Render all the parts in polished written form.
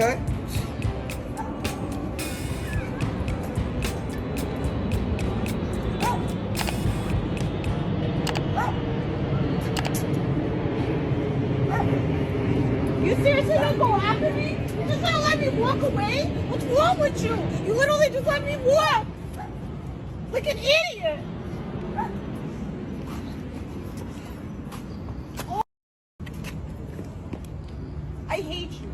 Okay. You seriously don't go after me? You just gonna let me walk away? What's wrong with you? You literally just let me walk. Like an idiot. Oh. I hate you.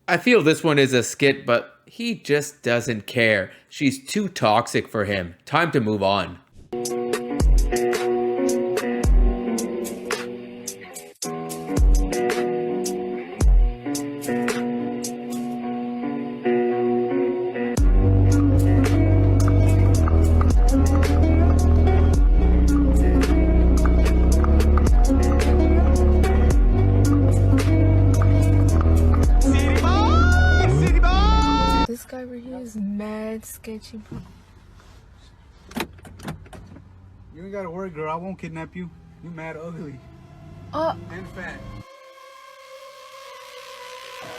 I feel this one is a skit, but he just doesn't care. She's too toxic for him. Time to move on. This guy right here is mad sketchy, bro. You ain't gotta worry, girl. I won't kidnap you. You mad ugly. And fat.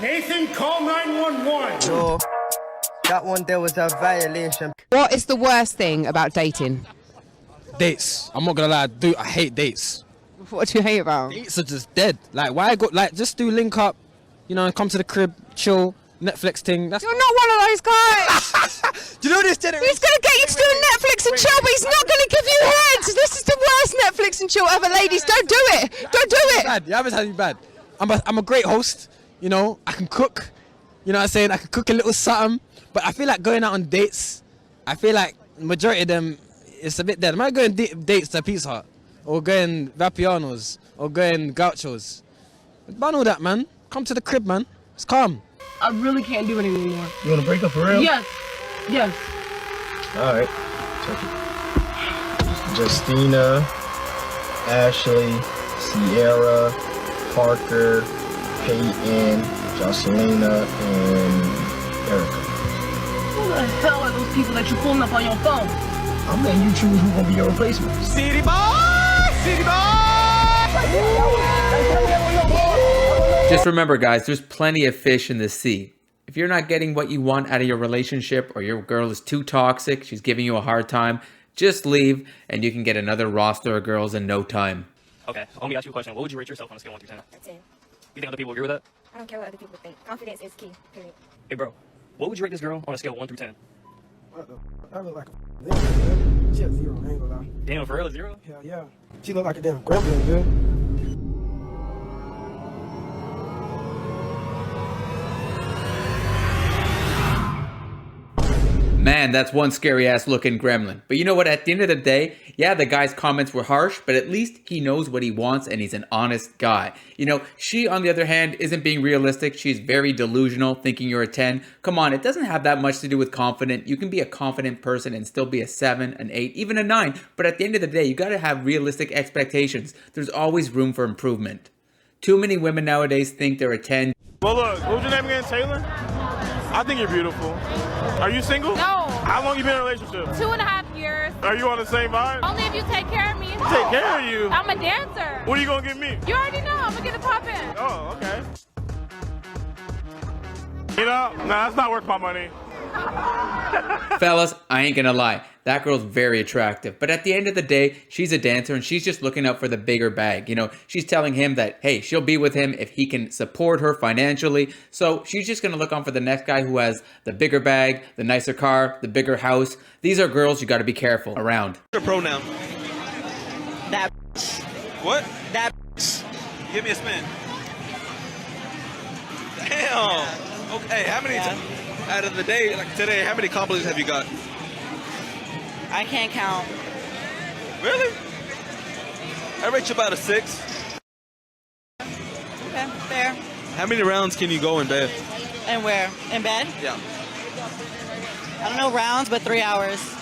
Nathan, call 911. So, that one there was a violation. What is the worst thing about dating? Dates. I'm not gonna lie, dude. I hate dates. What do you hate about? Dates are just dead. Like, why go? Like, just do link up. You know, come to the crib, chill, Netflix thing. That's. You're not one of those guys. Do you know this generation? He's gonna get you to do Netflix and chill, but he's not gonna give you head. This is the worst Netflix and chill ever, ladies. Don't do it. Don't do it. Bad. You haven't had me bad. I'm a great host. You know, I can cook. You know what I'm saying? I can cook a little something. But I feel like going out on dates. I feel like majority of them, it's a bit dead. Am I going dates to Pizza Hut, or going Vapiano's, or going Gaucho's? Ban all that, man. Come to the crib, man. It's calm. I really can't do it anymore. You wanna break up for real? Yes. Yes. Alright, check it. Justina, Ashley, Sierra, Parker, Peyton, Jocelina, and Erica. Who the hell are those people that you pulling up on your phone? I'm letting you choose who's gonna be your replacement. City boy! City boy! Just remember, guys, there's plenty of fish in the sea. If you're not getting what you want out of your relationship, or your girl is too toxic, she's giving you a hard time, just leave and you can get another roster of girls in no time. Okay, so let me ask you a question. What would you rate yourself on a scale of 1 through 10? A 10. You think other people agree with that? I don't care what other people think. Confidence is key, period. Hey, bro, what would you rate this girl on a scale of 1 through 10? I look like a damn. She a 0, I ain't gonna lie. Damn, for real, a 0? Hell yeah. She look like a damn gremlin, dude. Man, that's one scary ass looking gremlin. But you know what? At the end of the day, yeah, the guy's comments were harsh, but at least he knows what he wants and he's an honest guy. You know, she, on the other hand, isn't being realistic. She's very delusional, thinking you're a 10. Come on, it doesn't have that much to do with confident. You can be a confident person and still be a 7, an 8, even a 9. But at the end of the day, you gotta have realistic expectations. There's always room for improvement. Too many women nowadays think they're a 10. Well, look, what was your name again, Taylor? I think you're beautiful. Are you single? No. How long you been in a relationship? 2.5 years. Are you on the same vibe? Only if you take care of me. Take care of you? I'm a dancer. What are you gonna give me? You already know. I'm gonna get a pop in. Oh, okay. You know, nah, that's not worth my money. Fellas, I ain't gonna lie, that girl's very attractive, but at the end of the day, she's a dancer and she's just looking out for the bigger bag. You know, she's telling him that, hey, she'll be with him if he can support her financially. So she's just gonna look on for the next guy who has the bigger bag, the nicer car, the bigger house. These are girls you gotta be careful around. Your pronoun? That. What? That. Give me a spin. Damn. Okay, how many out of the day, like today, how many compliments have you got? I can't count. Really? I rate you about a 6. Okay, fair. How many rounds can you go in bed? And where? In bed? Yeah. I don't know rounds, but 3 hours.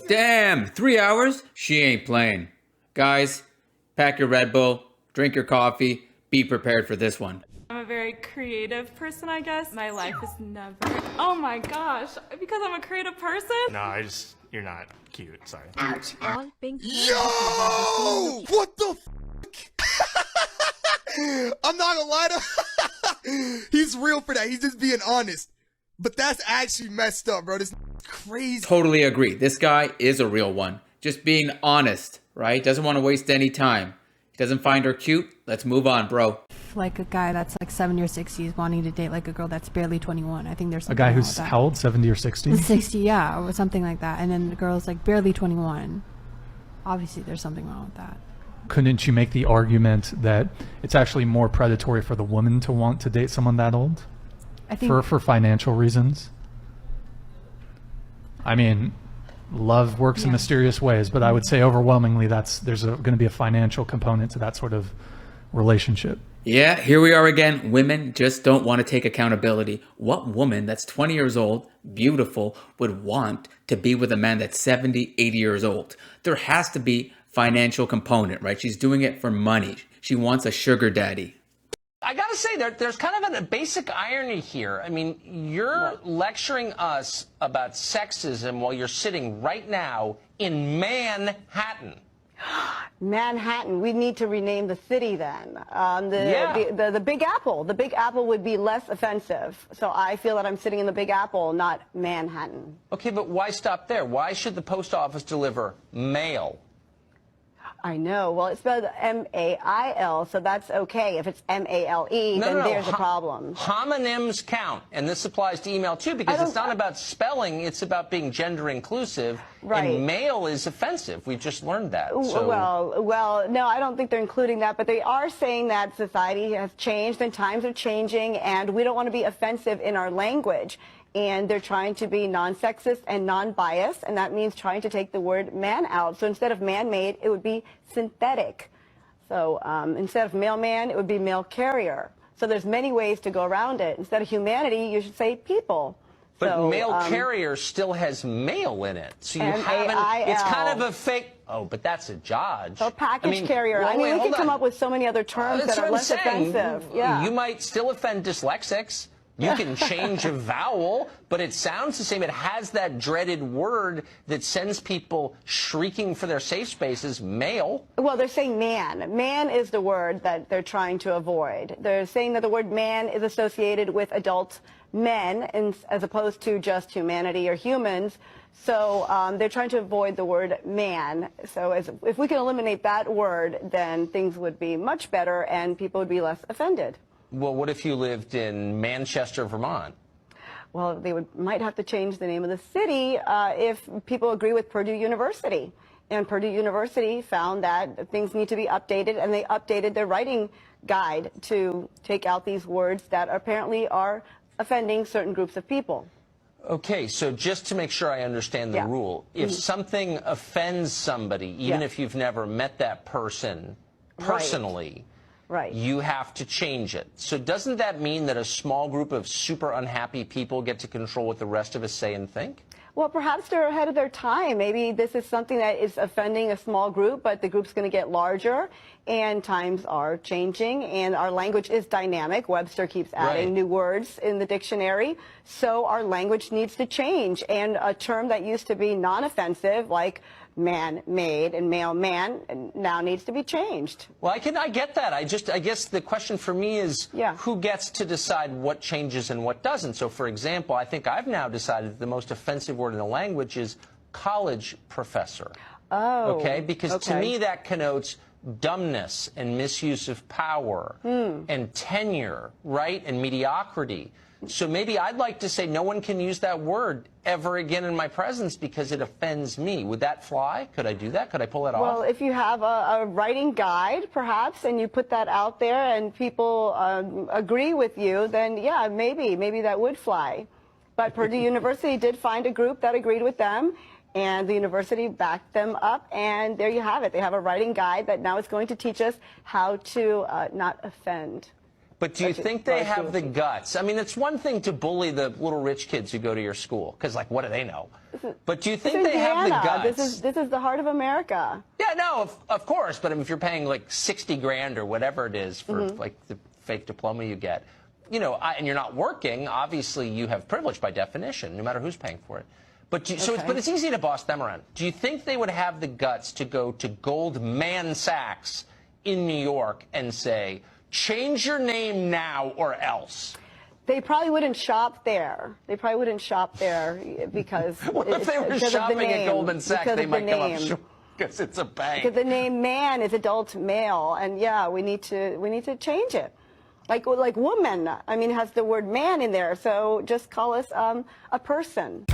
Damn, 3 hours? She ain't playing. Guys, pack your Red Bull, drink your coffee, be prepared for this one. I'm a very creative person, I guess. My life is never... Oh my gosh, because I'm a creative person? No, you're not cute, sorry. Ouch. Yo! What the f***? I'm not gonna lie to He's real for that. He's just being honest. But that's actually messed up, bro. This crazy. Totally agree. This guy is a real one. Just being honest, right? Doesn't want to waste any time. He doesn't find her cute. Let's move on, bro. Like a guy that's like 70 or 60 is wanting to date like a girl that's barely 21. I think there's something a guy wrong who's with that. how old? 70 or 60? 60, yeah, or something like that. And then the girl's like barely 21. Obviously, there's something wrong with that. Couldn't you make the argument that it's actually more predatory for the woman to want to date someone that old? I think for financial reasons. I mean, love works in mysterious ways, but I would say overwhelmingly there's going to be a financial component to that sort of relationship. Yeah, here we are again. Women just don't want to take accountability. What woman that's 20 years old, beautiful, would want to be with a man that's 70, 80 years old? There has to be financial component, right? She's doing it for money. She wants a sugar daddy. I gotta say, there's kind of a basic irony here. I mean, you're lecturing us about sexism while you're sitting right now in Manhattan. Manhattan. We need to rename the city then. The Big Apple. The Big Apple would be less offensive. So I feel that I'm sitting in the Big Apple, not Manhattan. Okay, but why stop there? Why should the post office deliver mail? I know. Well, it's spelled M-A-I-L, so that's okay. If it's M-A-L-E, then there's a problem. Homonyms count, and this applies to email too, because it's not about spelling, it's about being gender inclusive. Right. And mail is offensive. We've just learned that. So. Well, no, I don't think they're including that, but they are saying that society has changed and times are changing, and we don't want to be offensive in our language. And they're trying to be non-sexist and non-biased, and that means trying to take the word man out. So instead of man-made, it would be synthetic. So instead of mailman, it would be mail carrier. So there's many ways to go around it. Instead of humanity, you should say people. But mail carrier still has mail in it. So you haven't, it's kind of a fake. Oh, but that's a Dodge. So package carrier. I mean, we can come up with so many other terms that are less offensive. Yeah. You might still offend dyslexics. You can change a vowel, but it sounds the same. It has that dreaded word that sends people shrieking for their safe spaces, mail. Well, they're saying man. Man is the word that they're trying to avoid. They're saying that the word man is associated with adult men as opposed to just humanity or humans. So they're trying to avoid the word man. So if we can eliminate that word, then things would be much better and people would be less offended. Well, what if you lived in Manchester, Vermont? Well, they might have to change the name of the city if people agree with Purdue University. And Purdue University found that things need to be updated, and they updated their writing guide to take out these words that apparently are offending certain groups of people. Okay, so just to make sure I understand the rule, if something offends somebody, even if you've never met that person personally, you have to change it. So doesn't that mean that a small group of super unhappy people get to control what the rest of us say and think? Well, perhaps they're ahead of their time. Maybe this is something that is offending a small group, but the group's going to get larger, and times are changing, and our language is dynamic. Webster keeps adding new words in the dictionary, so our language needs to change. And a term that used to be non-offensive, like man-made and male-man, now needs to be changed. Well, I get that. I guess the question for me is who gets to decide what changes and what doesn't. So, for example, I think I've now decided that the most offensive word in the language is college professor. Oh. Okay? Because to me that connotes dumbness and misuse of power and tenure, right? And mediocrity. So maybe I'd like to say no one can use that word ever again in my presence because it offends me. Would that fly? Could I do that? Could I pull that off? Well, if you have a writing guide, perhaps, and you put that out there and people agree with you, then yeah, maybe that would fly. But Purdue University did find a group that agreed with them, and the university backed them up, and there you have it. They have a writing guide that now is going to teach us how to not offend. But do you think they have the guts? I mean, it's one thing to bully the little rich kids who go to your school, because, like, what do they know? But do you think they have the guts? This is the heart of America. Yeah, no, of course. But I mean, if you're paying, like, 60 grand or whatever it is for, like, the fake diploma you get, you know, and you're not working, obviously you have privilege by definition, no matter who's paying for it. But but it's easy to boss them around. Do you think they would have the guts to go to Goldman Sachs in New York and say, Change your name now or else. They probably wouldn't shop there. They probably wouldn't shop there because What if they were shopping at Goldman Sachs? They might come up short because it's a bank. Because the name man is adult male, and yeah, we need to change it. Like woman, I mean, has the word man in there, so just call us a person.